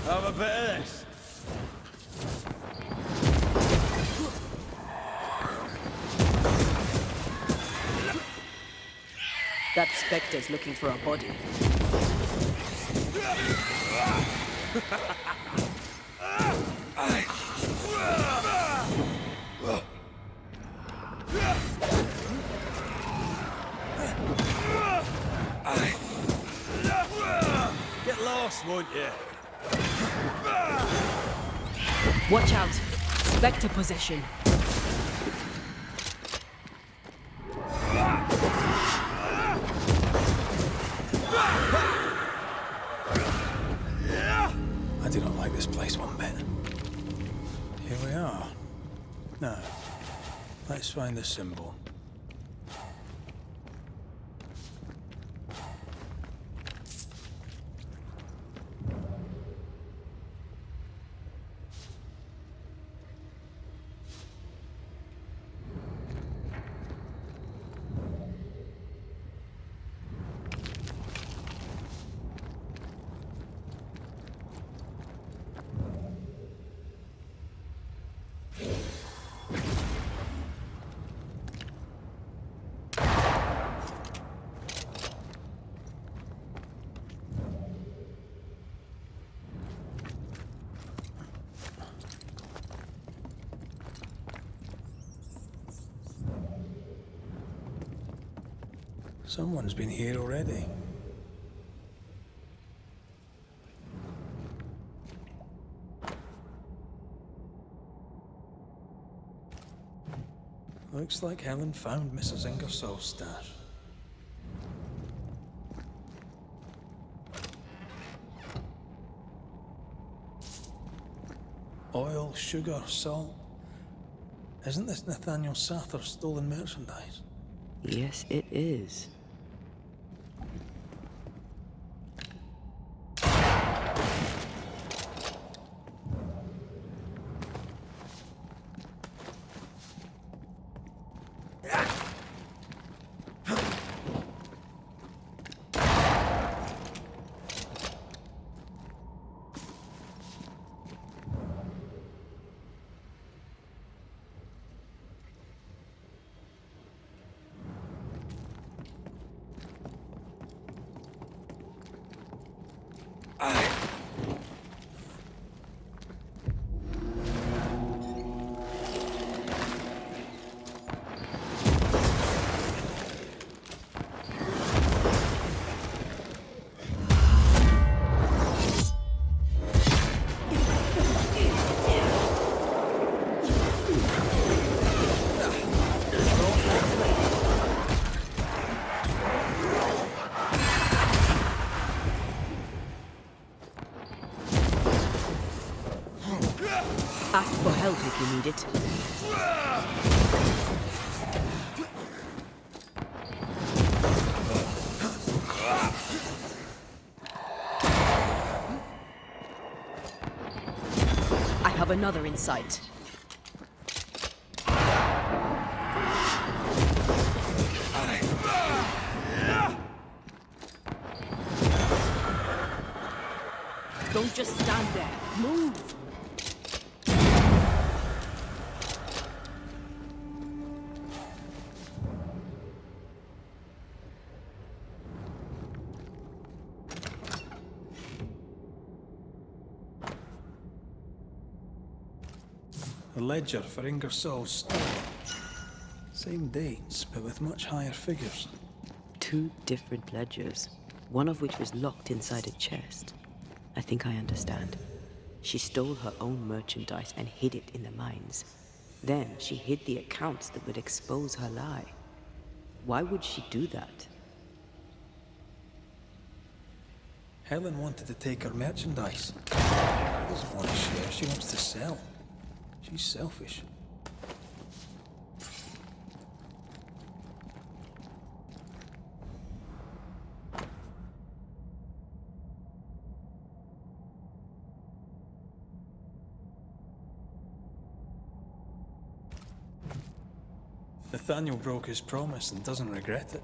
Have a bit of this. That Spectre's looking for a body. Get lost, won't you? Watch out! Spectre possession. I do not like this place one bit. Here we are. Now, let's find the symbol. Someone's been here already. Looks like Helen found Mrs. Ingersoll's stash. Oil, sugar, salt. Isn't this Nathaniel Sather's stolen merchandise? Yes, it is. Ask for help if you need it. I have another in sight. Don't just stand there. Move! A ledger for Ingersoll's store. Same dates, but with much higher figures. 2 different ledgers, one of which was locked inside a chest. I think I understand. She stole her own merchandise and hid it in the mines. Then she hid the accounts that would expose her lie. Why would she do that? Helen wanted to take her merchandise. She doesn't want to share, she wants to sell. She's selfish. Nathaniel broke his promise and doesn't regret it.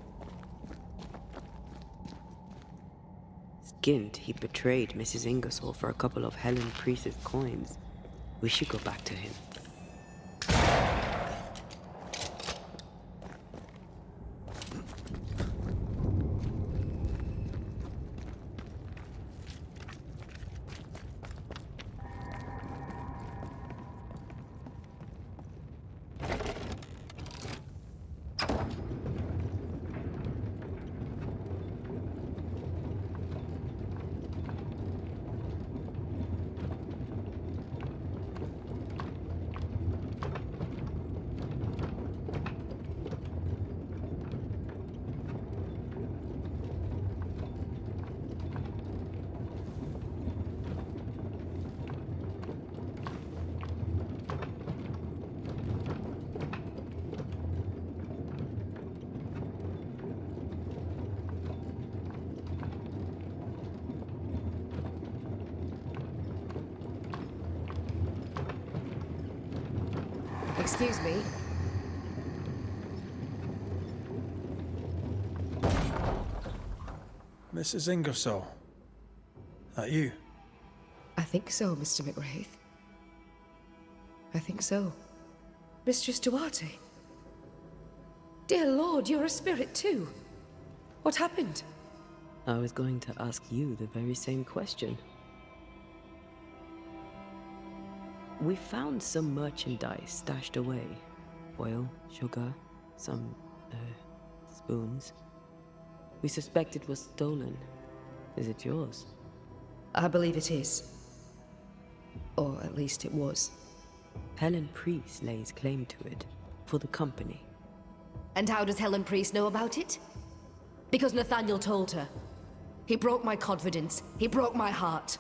Skint, he betrayed Mrs. Ingersoll for a couple of Helen Priest's coins. We should go back to him. Excuse me. Mrs. Ingersoll. That you? I think so, Mr. McWraith. I think so. Mistress Duarte. Dear Lord, you're a spirit too. What happened? I was going to ask you the very same question. We found some merchandise stashed away. Oil, sugar, some, spoons. We suspect it was stolen. Is it yours? I believe it is. Or at least it was. Helen Priest lays claim to it, for the company. And how does Helen Priest know about it? Because Nathaniel told her. He broke my confidence. He broke my heart.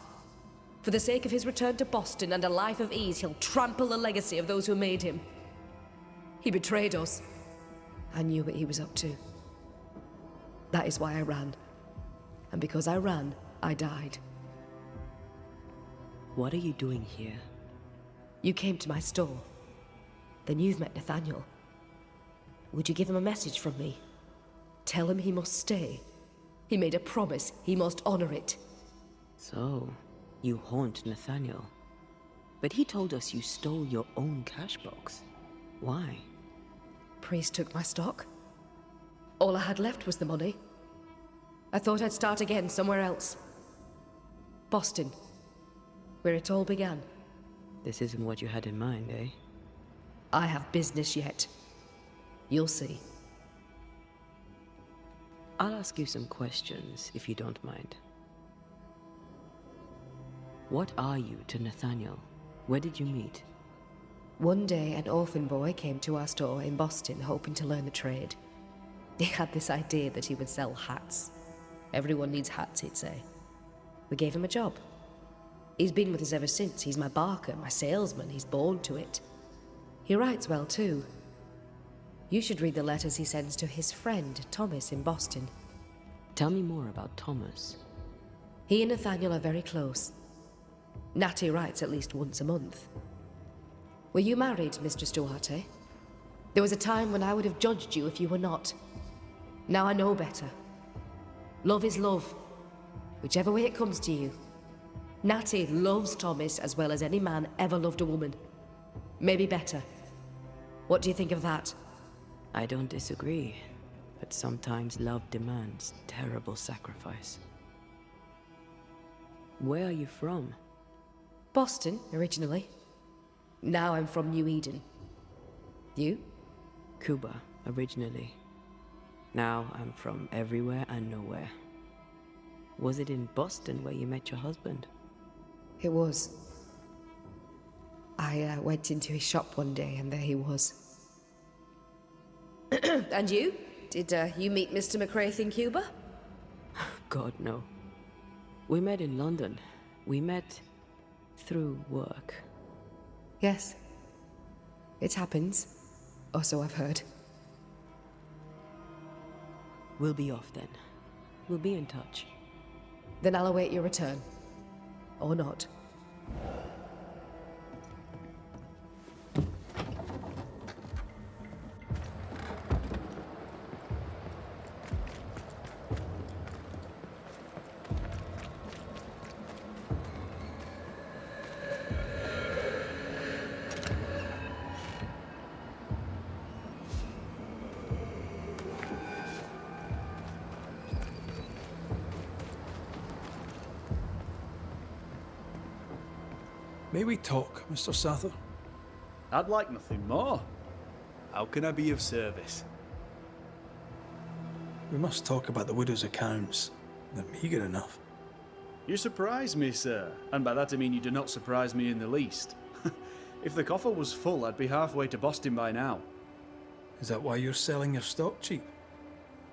For the sake of his return to Boston and a life of ease, he'll trample the legacy of those who made him. He betrayed us. I knew what he was up to. That is why I ran. And because I ran, I died. What are you doing here? You came to my store. Then you've met Nathaniel. Would you give him a message from me? Tell him he must stay. He made a promise. He must honor it. So, you haunt Nathaniel. But he told us you stole your own cash box. Why? Priest took my stock. All I had left was the money. I thought I'd start again somewhere else. Boston, where it all began. This isn't what you had in mind, eh? I have business yet. You'll see. I'll ask you some questions, if you don't mind. What are you to Nathaniel? Where did you meet? One day, an orphan boy came to our store in Boston hoping to learn the trade. He had this idea that he would sell hats. Everyone needs hats, he'd say. We gave him a job. He's been with us ever since. He's my barker, my salesman. He's born to it. He writes well, too. You should read the letters he sends to his friend, Thomas, in Boston. Tell me more about Thomas. He and Nathaniel are very close. Natty writes at least once a month. Were you married, Mistress Duarte? There was a time when I would have judged you if you were not. Now I know better. Love is love, whichever way it comes to you. Natty loves Thomas as well as any man ever loved a woman. Maybe better. What do you think of that? I don't disagree, but sometimes love demands terrible sacrifice. Where are you from? Boston, originally. Now I'm from New Eden. You? Cuba, originally. Now I'm from everywhere and nowhere. Was it in Boston where you met your husband? It was. I went into his shop one day and there he was. And you? Did you meet Mr. McWraith in Cuba? God, no. We met in London. We met through work. Yes. It happens. Or so I've heard. We'll be off then. We'll be in touch. Then I'll await your return. Or not. May we talk, Mr. Sather? I'd like nothing more. How can I be of service? We must talk about the widow's accounts. They're meagre enough. You surprise me, sir. And by that I mean you do not surprise me in the least. If the coffer was full, I'd be halfway to Boston by now. Is that why you're selling your stock cheap?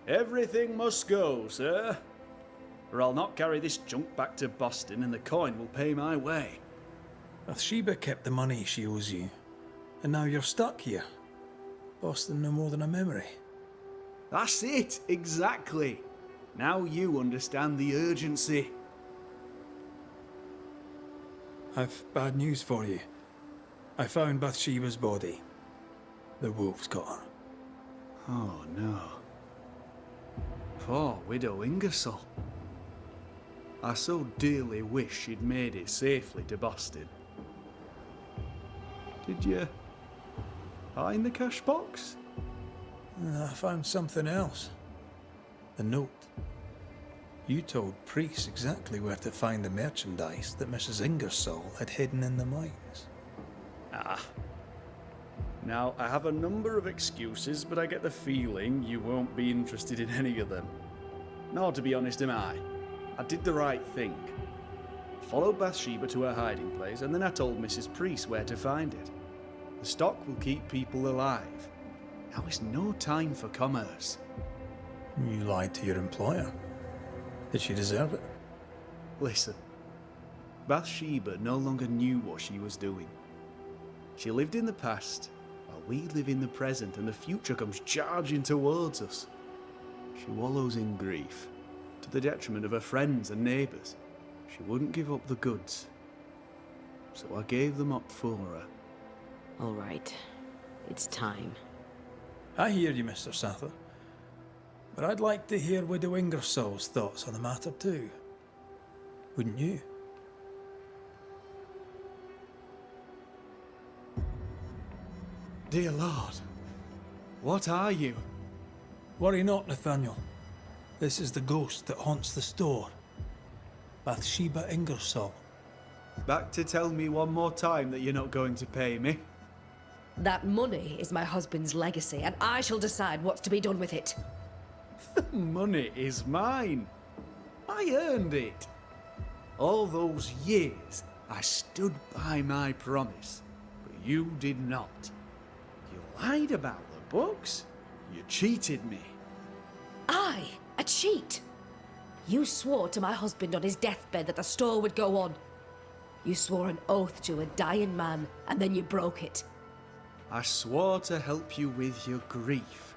Everything must go, sir. Or I'll not carry this junk back to Boston and the coin will pay my way. Bathsheba kept the money she owes you, and now you're stuck here. Boston no more than a memory. That's it, exactly. Now you understand the urgency. I've bad news for you. I found Bathsheba's body. The wolves got her. Oh no. Poor widow Ingersoll. I so dearly wish she'd made it safely to Boston. Did you find the cash box? I found something else. The note. You told Priest exactly where to find the merchandise that Mrs. Ingersoll had hidden in the mines. Ah. Now, I have a number of excuses, but I get the feeling you won't be interested in any of them. Nor, to be honest, am I. I did the right thing. Followed Bathsheba to her hiding place, and then I told Mrs. Priest where to find it. The stock will keep people alive. Now is no time for commerce. You lied to your employer. Did she deserve it? Listen, Bathsheba no longer knew what she was doing. She lived in the past, while we live in the present, and the future comes charging towards us. She wallows in grief, to the detriment of her friends and neighbours. She wouldn't give up the goods, so I gave them up for her. All right. It's time. I hear you, Mr. Sather. But I'd like to hear Widow Ingersoll's thoughts on the matter too. Wouldn't you? Dear Lord, what are you? Worry not, Nathaniel. This is the ghost that haunts the store. Bathsheba Ingersoll. Back to tell me one more time that you're not going to pay me? That money is my husband's legacy, and I shall decide what's to be done with it. The money is mine. I earned it. All those years, I stood by my promise, but you did not. You lied about the books. You cheated me. I, a cheat? You swore to my husband on his deathbed that the store would go on. You swore an oath to a dying man, and then you broke it. I swore to help you with your grief.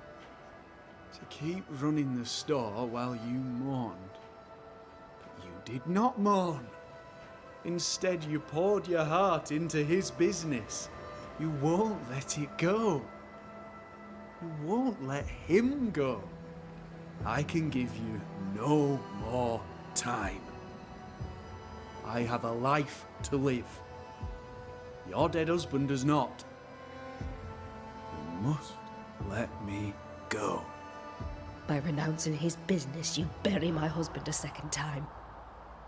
To keep running the store while you mourned. But you did not mourn. Instead, you poured your heart into his business. You won't let it go. You won't let him go. I can give you no more time. I have a life to live. Your dead husband does not. You must let me go. By renouncing his business, you bury my husband a second time.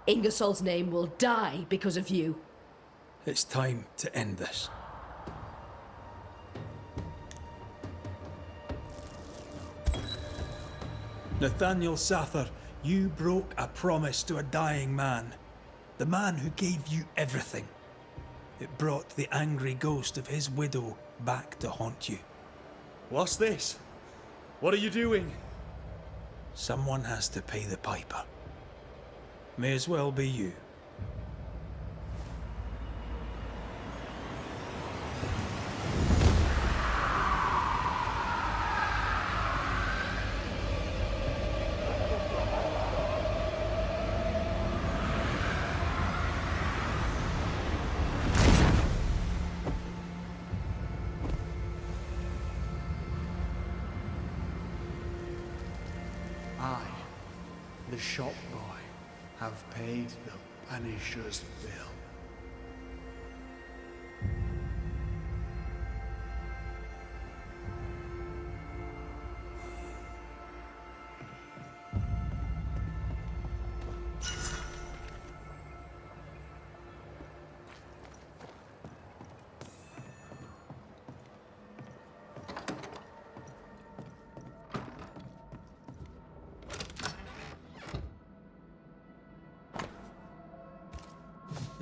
Ingersoll's name will die because of you. It's time to end this. Nathaniel Sather, you broke a promise to a dying man. The man who gave you everything. It brought the angry ghost of his widow back to haunt you. What's this? What are you doing? Someone has to pay the piper. May as well be you. I, the shop boy, have paid the Banisher's bill.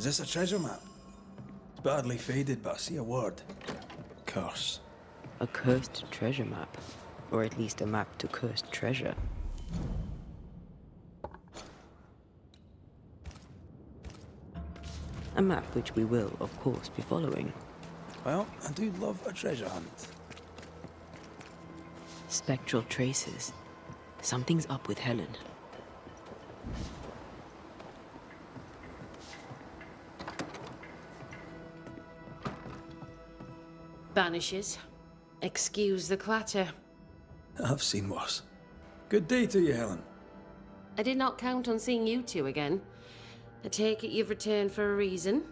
Is this a treasure map? It's badly faded, but I see a word. Curse. A cursed treasure map. Or at least a map to cursed treasure. A map which we will, of course, be following. Well, I do love a treasure hunt. Spectral traces. Something's up with Helen. Banishers. Excuse the clatter. I've seen worse. Good day to you, Helen. I did not count on seeing you two again. I take it you've returned for a reason?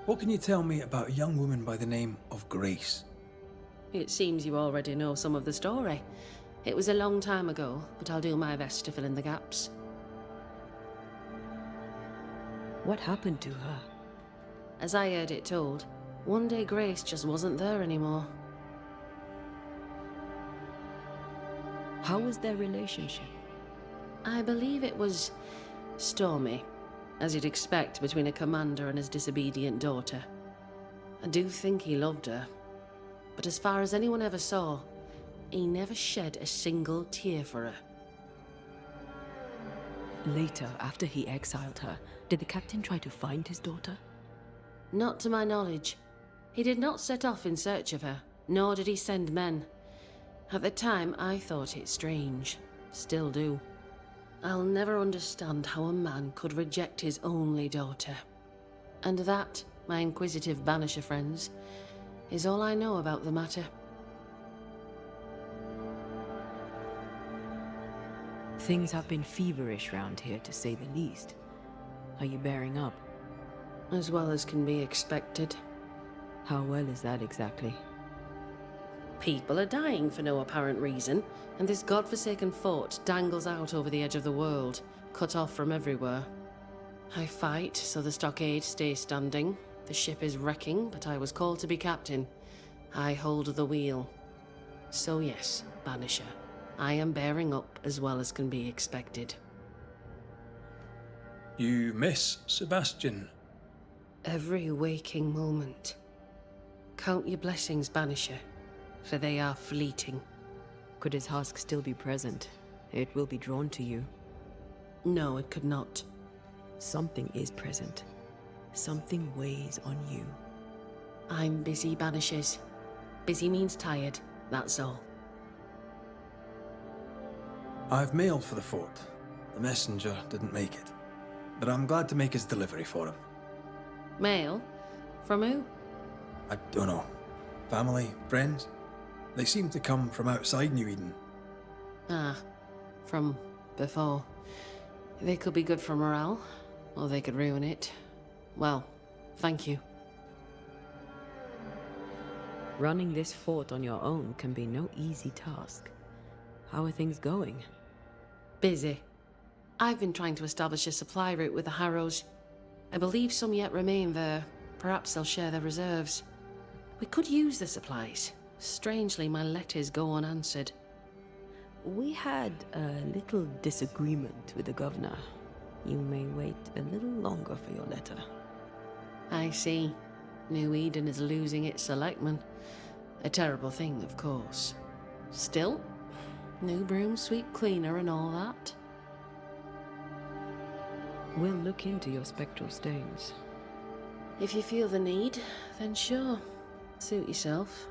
What can you tell me about a young woman by the name of Grace? It seems you already know some of the story. It was a long time ago, but I'll do my best to fill in the gaps. What happened to her? As I heard it told, one day Grace just wasn't there anymore. How was their relationship? I believe it was stormy, as you'd expect between a commander and his disobedient daughter. I do think he loved her, but as far as anyone ever saw, he never shed a single tear for her. Later, after he exiled her, did the captain try to find his daughter? Not to my knowledge. He did not set off in search of her, nor did he send men. At the time, I thought it strange. Still do. I'll never understand how a man could reject his only daughter. And that, my inquisitive Banisher friends, is all I know about the matter. Things have been feverish round here, to say the least. Are you bearing up? As well as can be expected. How well is that exactly? People are dying for no apparent reason, and this godforsaken fort dangles out over the edge of the world, cut off from everywhere. I fight so the stockade stays standing. The ship is wrecking, but I was called to be captain. I hold the wheel. So yes, Banisher, I am bearing up as well as can be expected. You miss Sebastian. Every waking moment. Count your blessings, Banisher, for they are fleeting. Could his husk still be present? It will be drawn to you. No, it could not. Something is present. Something weighs on you. I'm busy, Banishers. Busy means tired, that's all. I've mail for the fort. The messenger didn't make it, but I'm glad to make his delivery for him. Mail? From who? I don't know. Family? Friends? They seem to come from outside New Eden. Ah, from before. They could be good for morale, or they could ruin it. Well, thank you. Running this fort on your own can be no easy task. How are things going? Busy. I've been trying to establish a supply route with the Harrows. I believe some yet remain there. Perhaps they'll share their reserves. We could use the supplies. Strangely, my letters go unanswered. We had a little disagreement with the governor. You may wait a little longer for your letter. I see. New Eden is losing its selectmen. A terrible thing, of course. Still, new broom sweep cleaner and all that. We'll look into your spectral stains. If you feel the need, then sure. Suit yourself.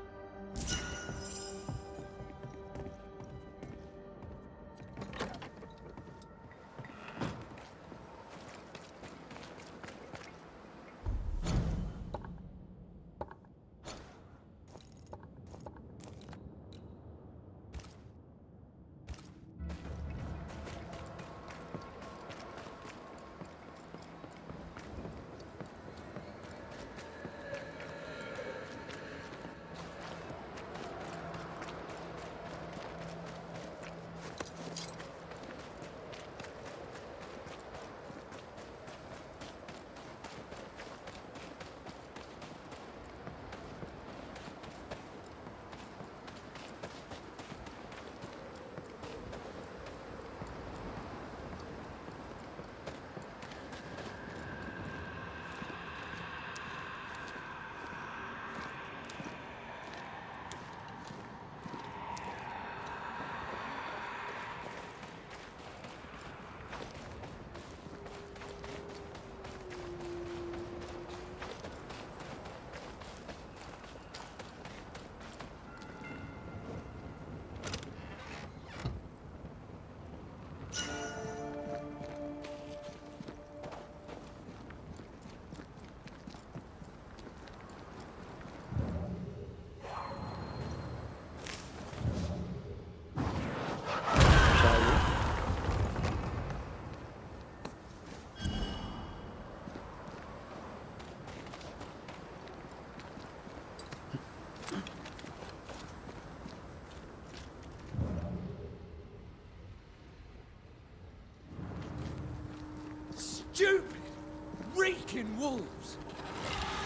fucking wolves!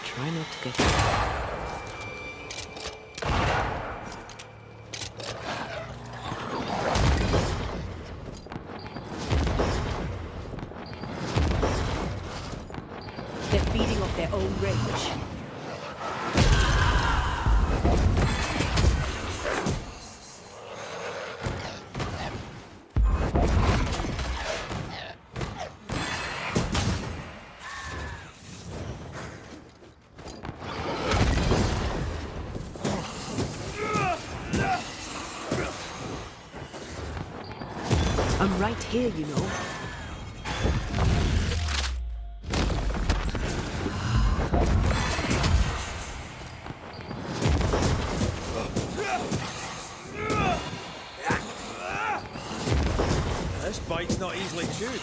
Try not to get... They're feeding off their own rage. I'm right here, you know. This bite's not easily chewed.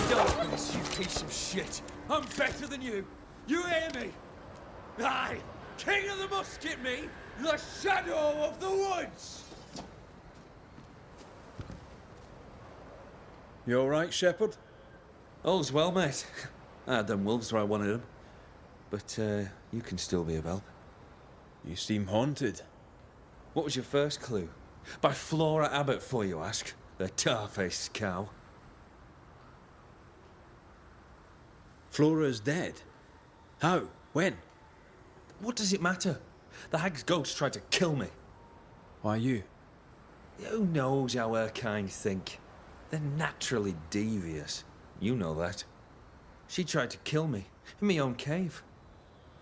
Darkness, you piece of shit! I'm better than you! You hear me? Aye! King of the musket, me! The shadow of the woods! You alright, Shepherd? All's well, mate. I had them wolves where I wanted them. But, you can still be of help. You seem haunted. What was your first clue? By Flora Abbott, for you ask. The tar-faced cow. Flora's dead. How? When? What does it matter? The hag's ghost tried to kill me. Why you? Who knows how her kind think? They're naturally devious. You know that. She tried to kill me in my own cave.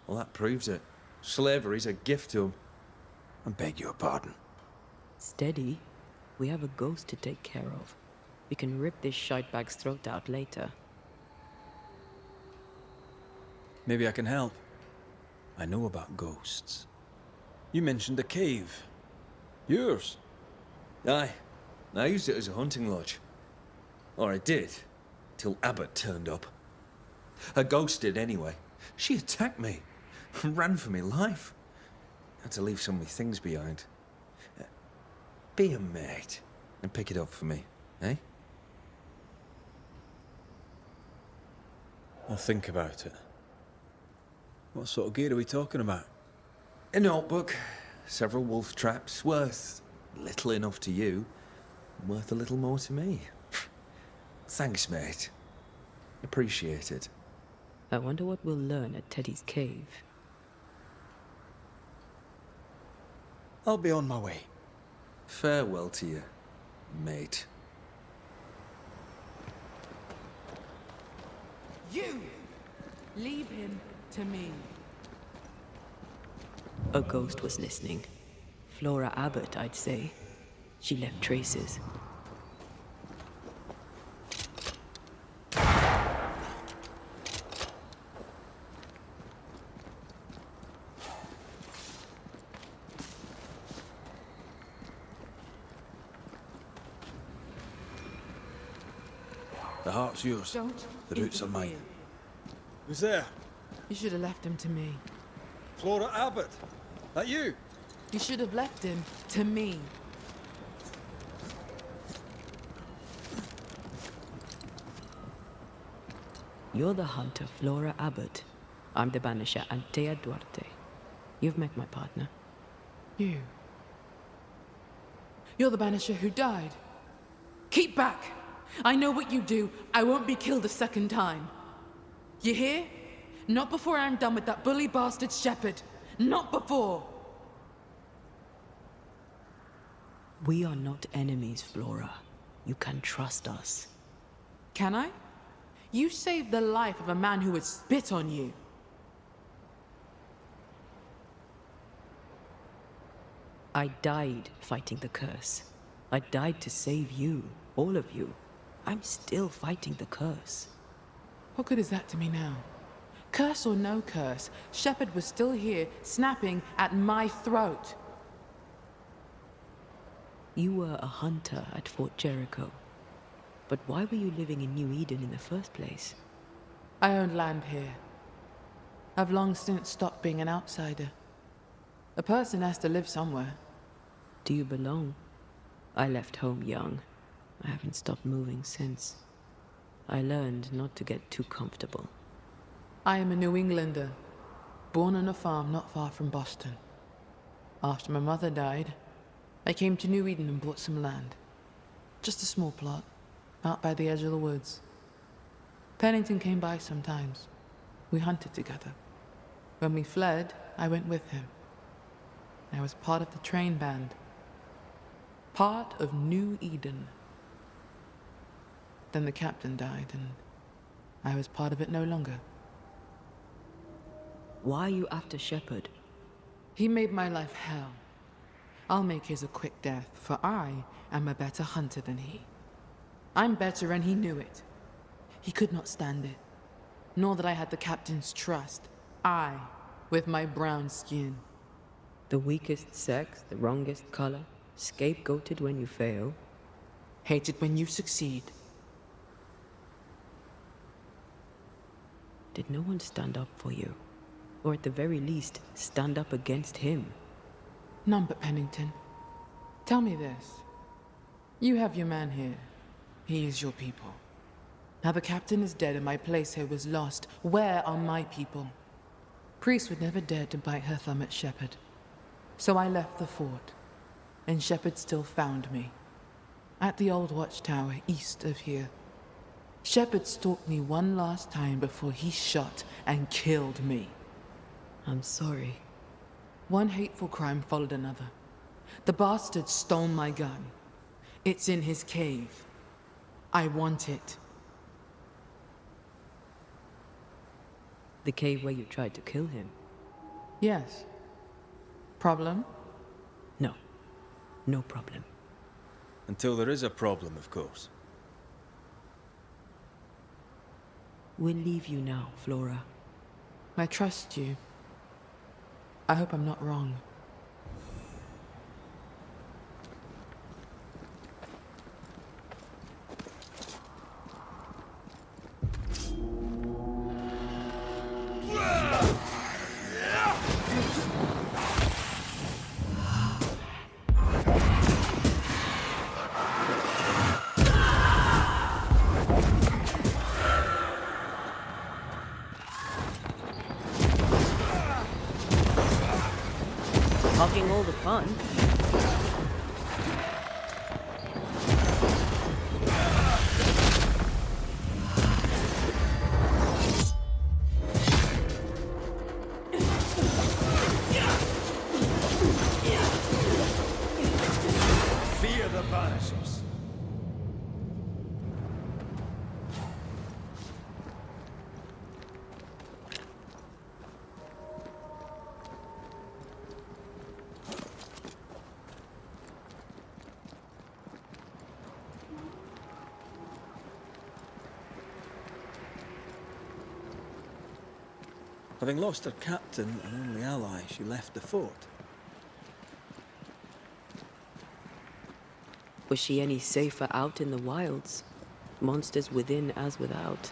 Well, that proves it. Slavery's a gift to 'em. I beg your pardon. Steady. We have a ghost to take care of. We can rip this shitebag's throat out later. Maybe I can help. I know about ghosts. You mentioned a cave. Yours? Aye. I used it as a hunting lodge. Or I did, till Abbott turned up. A ghost did anyway. She attacked me. Ran for me life. Had to leave some of my things behind. Be a mate and pick it up for me, eh? I'll think about it. What sort of gear are we talking about? A notebook, several wolf traps, worth little enough to you, worth a little more to me. Thanks, mate. Appreciate it. I wonder what we'll learn at Teddy's cave. I'll be on my way. Farewell to you, mate. You! Leave him to me. A ghost was listening. Flora Abbott, I'd say. She left traces. The heart's yours. Don't. The roots are mine. interfere. Who's there? You should have left him to me. Flora Abbott. That you? You should have left him to me. You're the hunter, Flora Abbott. I'm the Banisher, Antea Duarte. You've met my partner. You're the Banisher who died. Keep back! I know what you do. I won't be killed a second time. You hear? Not before I'm done with that bully bastard shepherd. Not before! We are not enemies, Flora. You can trust us. Can I? You saved the life of a man who would spit on you. I died fighting the curse. I died to save you, all of you. I'm still fighting the curse. What good is that to me now? Curse or no curse, Shepherd was still here, snapping at my throat. You were a hunter at Fort Jericho. But why were you living in New Eden in the first place? I own land here. I've long since stopped being an outsider. A person has to live somewhere. Do you belong? I left home young. I haven't stopped moving since. I learned not to get too comfortable. I am a New Englander, born on a farm not far from Boston. After my mother died, I came to New Eden and bought some land. Just a small plot, out by the edge of the woods. Pennington came by sometimes. We hunted together. When we fled, I went with him. I was part of the train band. Part of New Eden. Then the captain died, and I was part of it no longer. Why are you after Shepard? He made my life hell. I'll make his a quick death, for I am a better hunter than he. I'm better, and he knew it. He could not stand it, nor that I had the captain's trust. I, with my brown skin. The weakest sex, the wrongest color, scapegoated when you fail. Hated when you succeed. Did no one stand up for you? Or at the very least, stand up against him? None but Pennington. Tell me this. You have your man here. He is your people. Now the captain is dead and my place here was lost. Where are my people? Priest would never dare to bite her thumb at Shepard. So I left the fort, and Shepard still found me. At the old watchtower east of here. Shepard stalked me one last time before he shot and killed me. I'm sorry. One hateful crime followed another. The bastard stole my gun. It's in his cave. I want it. The cave where you tried to kill him? Yes. Problem? No. No problem. Until there is a problem, of course. We'll leave you now, Flora. I trust you. I hope I'm not wrong. Talking all the fun. Fear the Banishers. Having lost her captain and only ally, she left the fort. Was she any safer out in the wilds? Monsters within as without.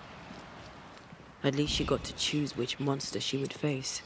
At least she got to choose which monster she would face.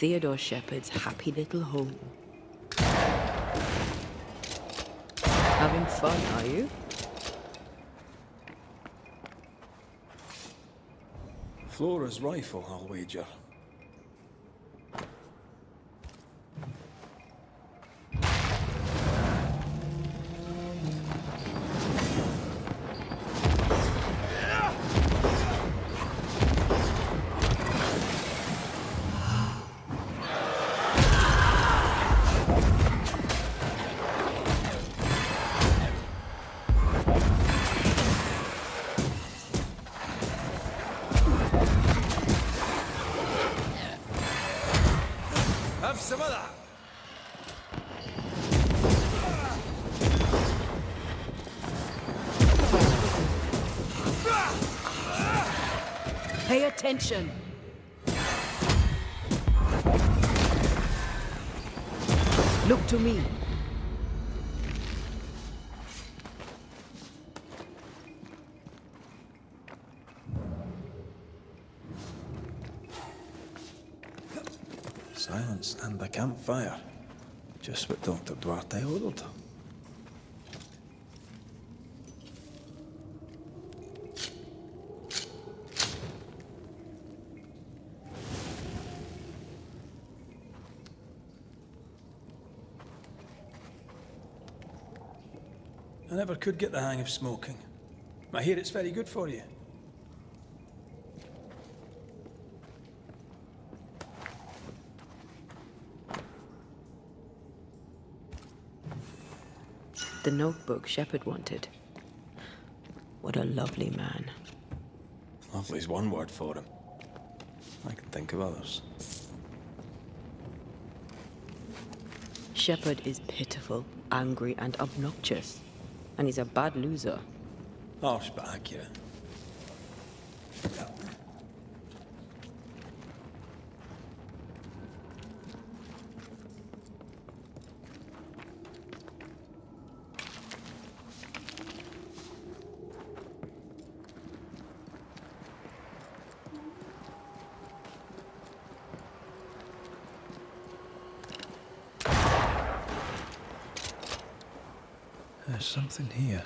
Theodore Shepard's happy little home. Having fun, are you? Flora's rifle, I'll wager. Have some of that! Pay attention! Look to me. Silence and the campfire. Just what Dr. Duarte ordered. I never could get the hang of smoking. I hear it's very good for you. The notebook Shepard wanted. What a lovely man. Lovely's one word for him. I can think of others. Shepard is pitiful, angry, and obnoxious. And he's a bad loser. Harsh but accurate. There's something here.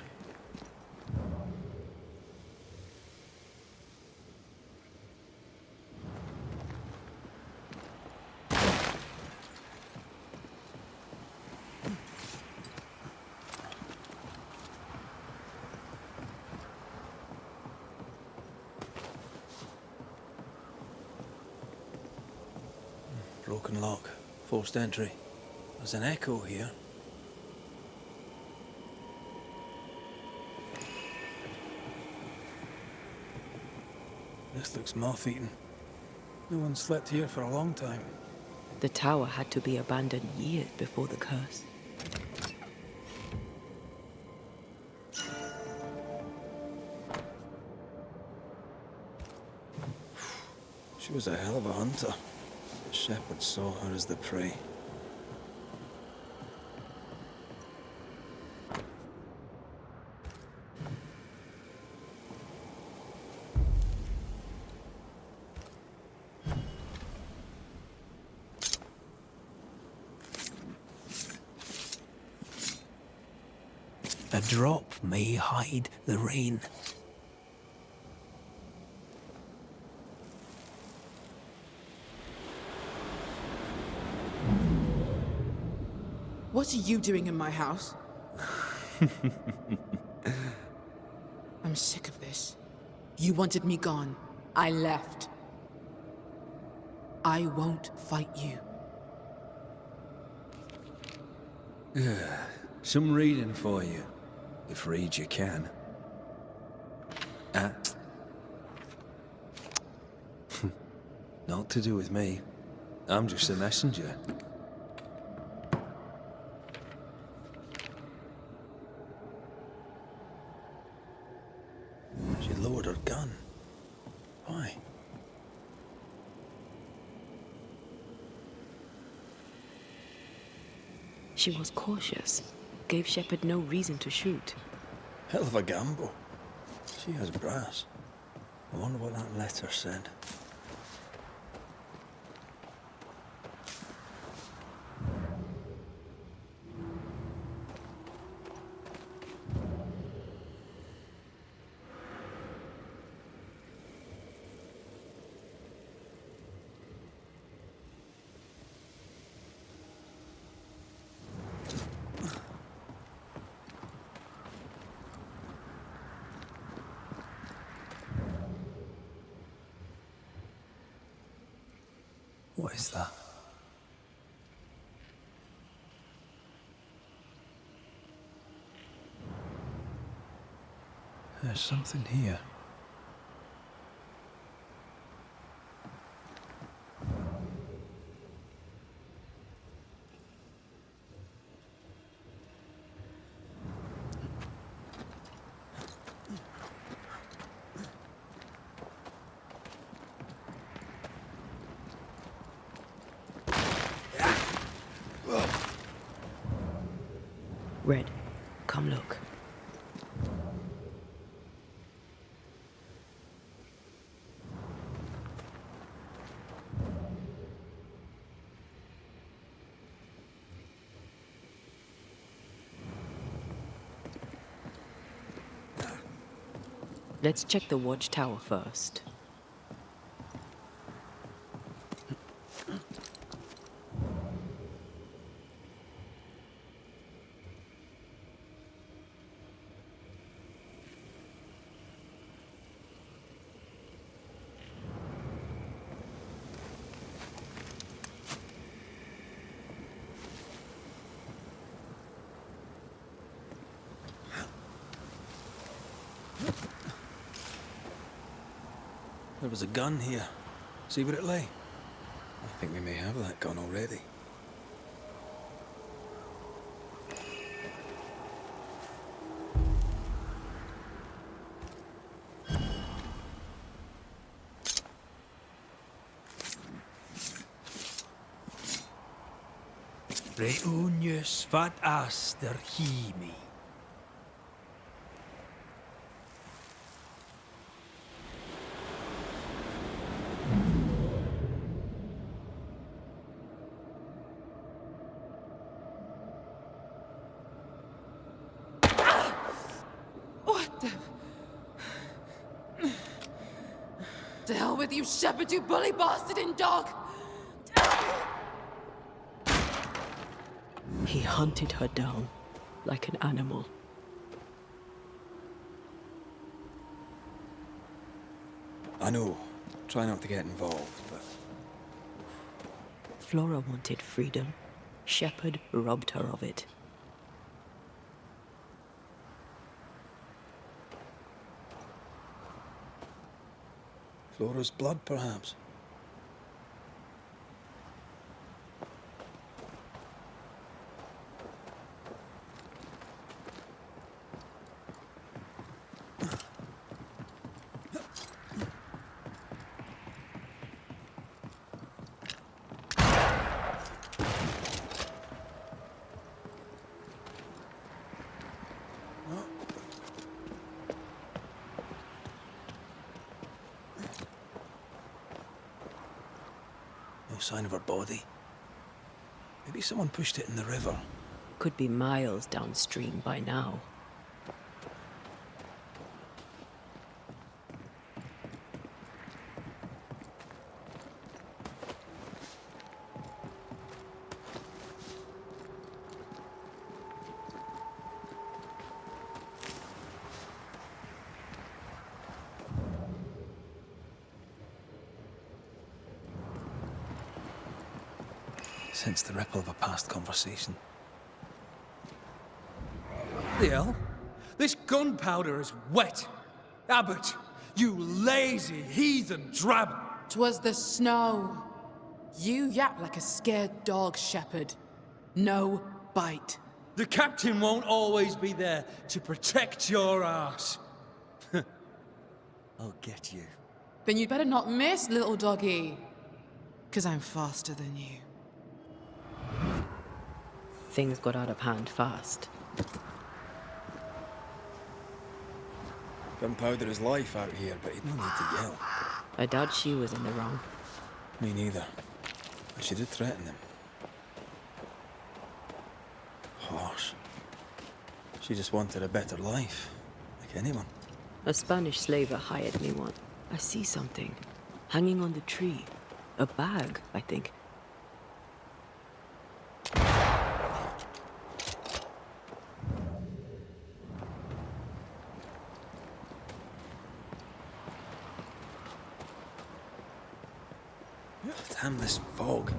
Broken lock, forced entry. There's an echo here. This looks moth-eaten. No one slept here for a long time. The tower had to be abandoned years before the curse. She was a hell of a hunter. The shepherd saw her as the prey. A drop may hide the rain. What are you doing in my house? I'm sick of this. You wanted me gone. I left. I won't fight you. Some reading for you, if read you can. Not to do with me. I'm just a messenger. She lowered her gun. Why? She was cautious, gave Shepard no reason to shoot. Hell of a gamble. She has brass. I wonder what that letter said. What is that? There's something here. Red, come look. Let's check the watchtower first. There was a gun here. See where it lay? I think we may have that gun already. Reunius vat aster himi. What the... To hell with you, shepherd, you bully bastard and dog! He hunted her down like an animal. I know. Try not to get involved, but... Flora wanted freedom. Shepherd robbed her of it. Flora's blood, perhaps? No sign of her body. Maybe someone pushed it in the river. Could be miles downstream by now. Sense the ripple of a past conversation. The hell? This gunpowder is wet. Abbott, you lazy heathen drab. 'Twas the snow. You yap like a scared dog, shepherd. No bite. The captain won't always be there to protect your ass. I'll get you. Then you'd better not miss, little doggy. 'Cause I'm faster than you. Things got out of hand fast. Gunpowder is life out here, but he'd no need to yell. I doubt she was in the wrong. Me neither. But she did threaten him. Harsh. She just wanted a better life, like anyone. A Spanish slaver hired me one. I see something. Hanging on the tree. A bag, I think. Damn this fog.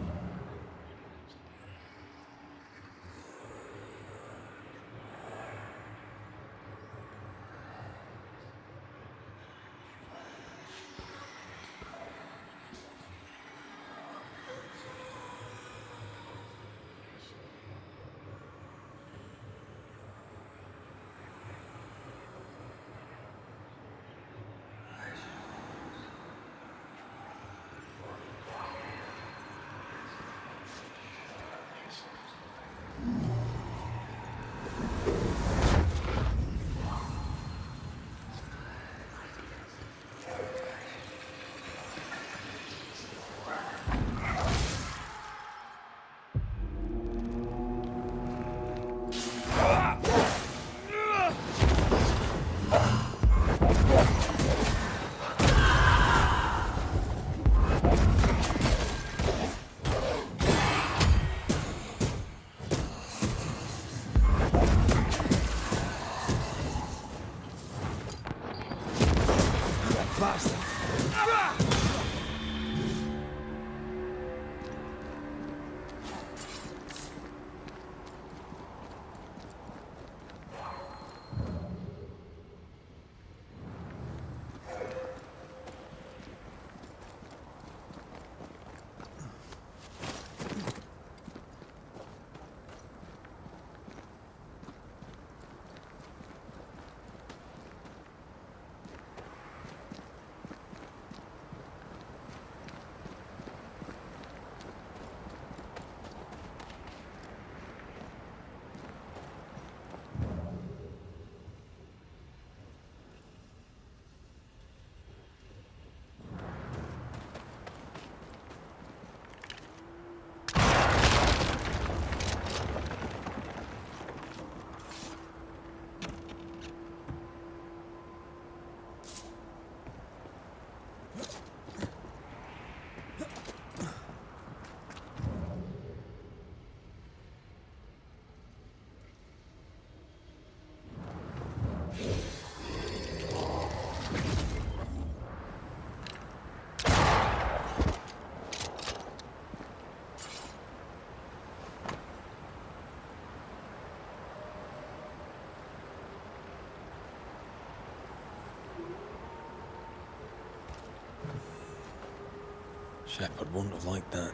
Shepard wouldn't have liked that.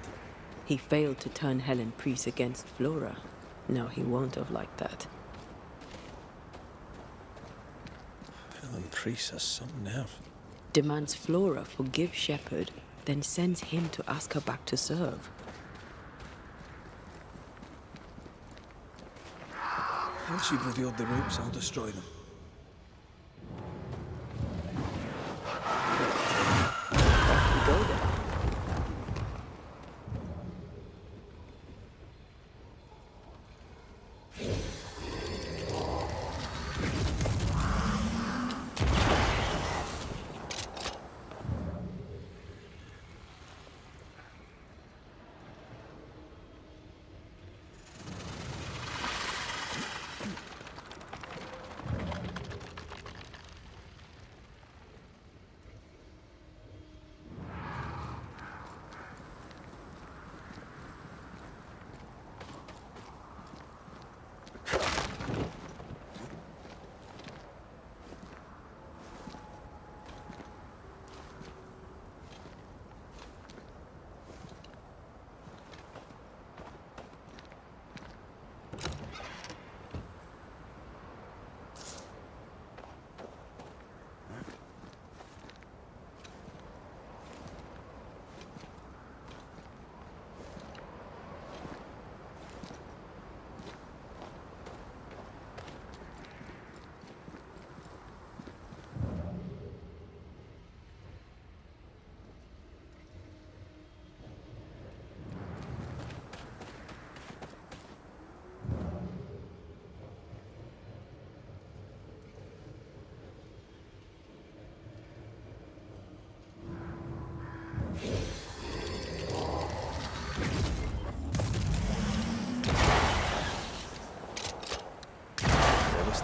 He failed to turn Helen Priest against Flora. No, he won't have liked that. Helen Priest has something out. Demands Flora forgive Shepard, then sends him to ask her back to serve. Once you've revealed the routes, I'll destroy them. Go there.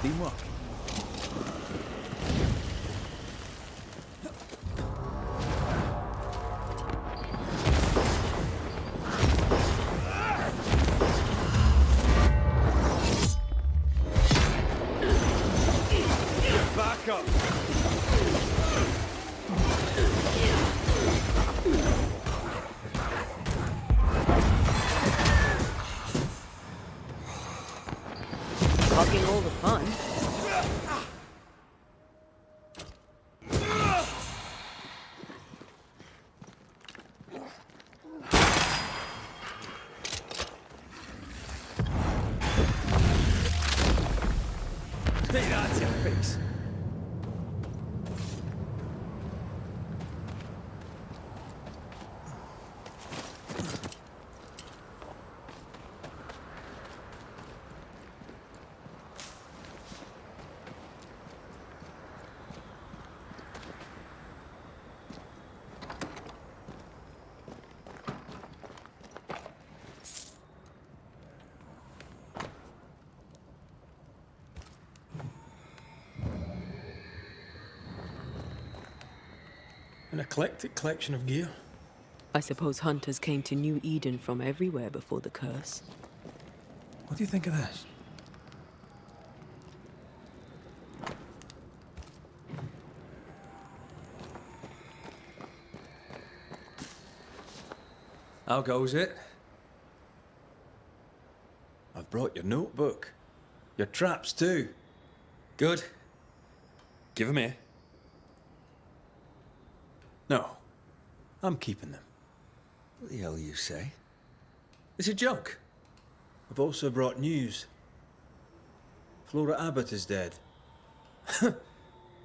Steamwork. all the fun. Take that to your face. An eclectic collection of gear. I suppose hunters came to New Eden from everywhere before the curse. What do you think of this? How goes it? I've brought your notebook. Your traps too. Good. Give 'em here. No, I'm keeping them. What the hell you say? It's a joke. I've also brought news. Flora Abbott is dead.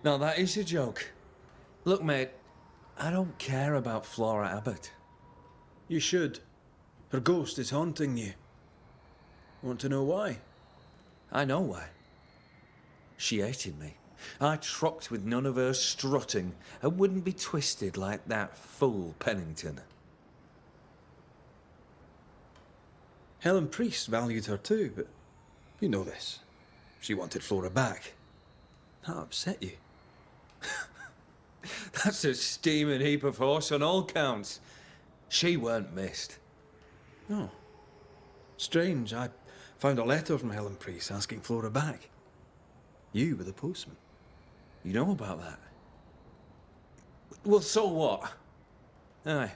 No, that is a joke. Look, mate, I don't care about Flora Abbott. You should. Her ghost is haunting you. Want to know why? I know why. She hated me. I trocked with none of her strutting and wouldn't be twisted like that fool Pennington. Helen Priest valued her too, but you know this. She wanted Flora back. That upset you. That's a steaming heap of horse on all counts. She weren't missed. No. Strange, I found a letter from Helen Priest asking Flora back. You were the postman. You know about that? Well, so what? Aye,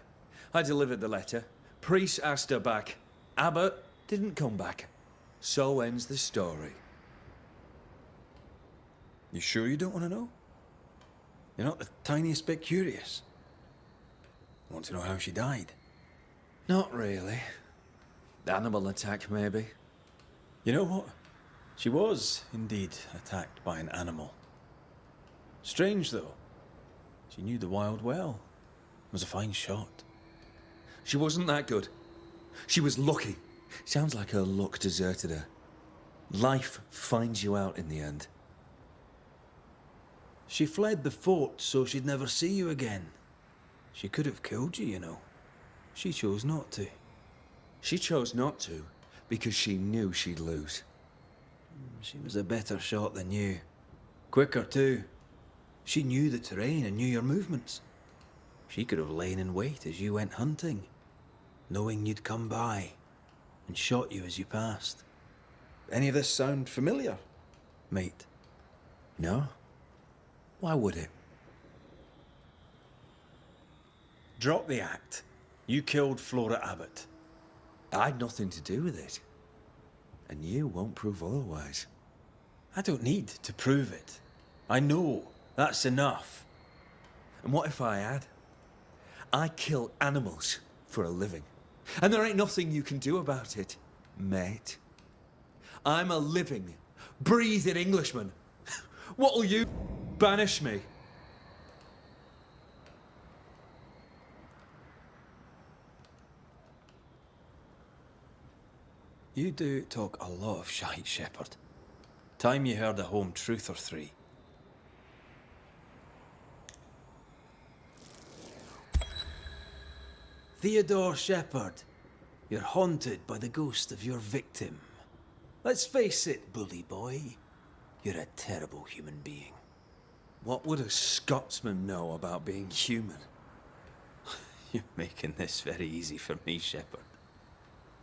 I delivered the letter. Priest asked her back. Abbott didn't come back. So ends the story. You sure you don't want to know? You're not the tiniest bit curious. Want to know how she died? Not really. Animal attack, maybe. You know what? She was indeed attacked by an animal. Strange, though. She knew the wild well. Was a fine shot. She wasn't that good. She was lucky. Sounds like her luck deserted her. Life finds you out in the end. She fled the fort so she'd never see you again. She could have killed you, you know. She chose not to. She chose not to because she knew she'd lose. She was a better shot than you. Quicker, too. She knew the terrain and knew your movements. She could have lain in wait as you went hunting, knowing you'd come by, and shot you as you passed. Any of this sound familiar, mate? No? Why would it? Drop the act. You killed Flora Abbott. I had nothing to do with it. And you won't prove otherwise. I don't need to prove it. I know. That's enough. And what if I had? I kill animals for a living. And there ain't nothing you can do about it, mate. I'm a living, breathing Englishman. What'll you banish me? You do talk a lot of shite, Shepherd. Time you heard a home truth or three. Theodore Shepherd, you're haunted by the ghost of your victim. Let's face it, bully boy. You're a terrible human being. What would a Scotsman know about being human? You're making this very easy for me, Shepherd.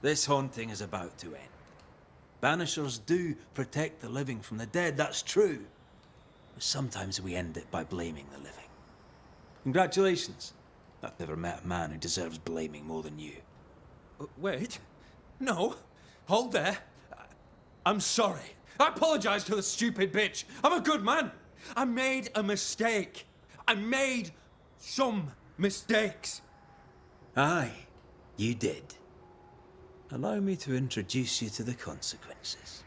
This haunting is about to end. Banishers do protect the living from the dead, that's true. But sometimes we end it by blaming the living. Congratulations. I've never met a man who deserves blaming more than you. Wait. No. Hold there. I'm sorry. I apologise to the stupid bitch. I'm a good man. I made a mistake. I made some mistakes. Aye, you did. Allow me to introduce you to the consequences.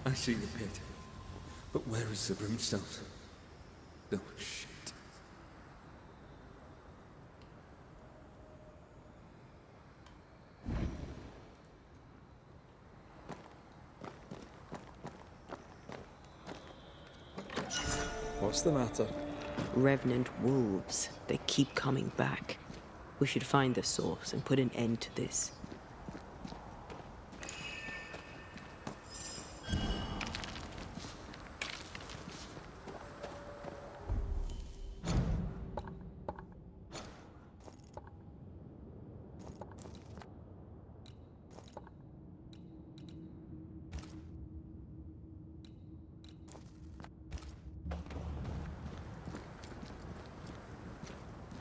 I see the pit. But where is the brimstone? Oh, shit. What's the matter? Revenant wolves. They keep coming back. We should find the source and put an end to this.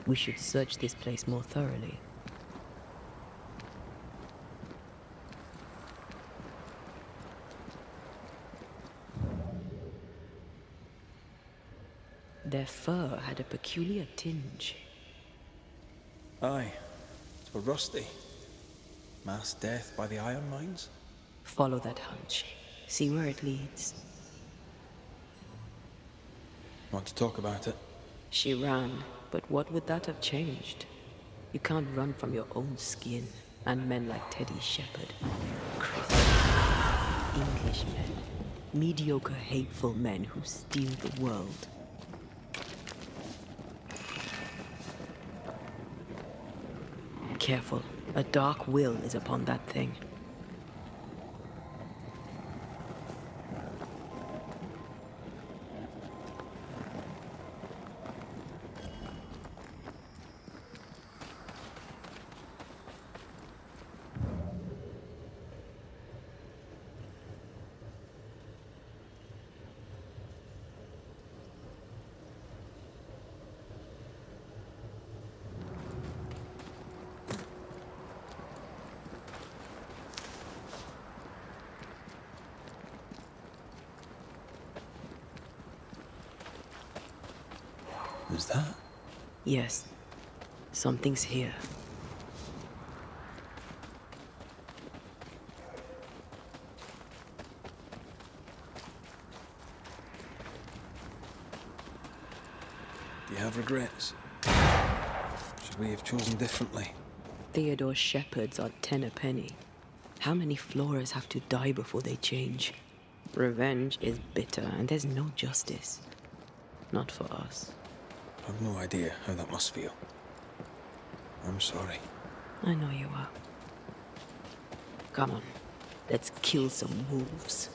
We should search this place more thoroughly. Their fur had a peculiar tinge. Aye. So rusty. Mass death by the iron mines? Follow that hunch. See where it leads. Want to talk about it? She ran, but what would that have changed? You can't run from your own skin, and men like Teddy Shepherd. English men. Mediocre, hateful men who steal the world. Careful. A dark will is upon that thing. Who's that? Yes. Something's here. Do you have regrets? Should we have chosen differently? Theodore Shepherds are 10 a penny. How many Floras have to die before they change? Revenge is bitter, and there's no justice. Not for us. I've no idea how that must feel. I'm sorry. I know you are. Come on, let's kill some wolves.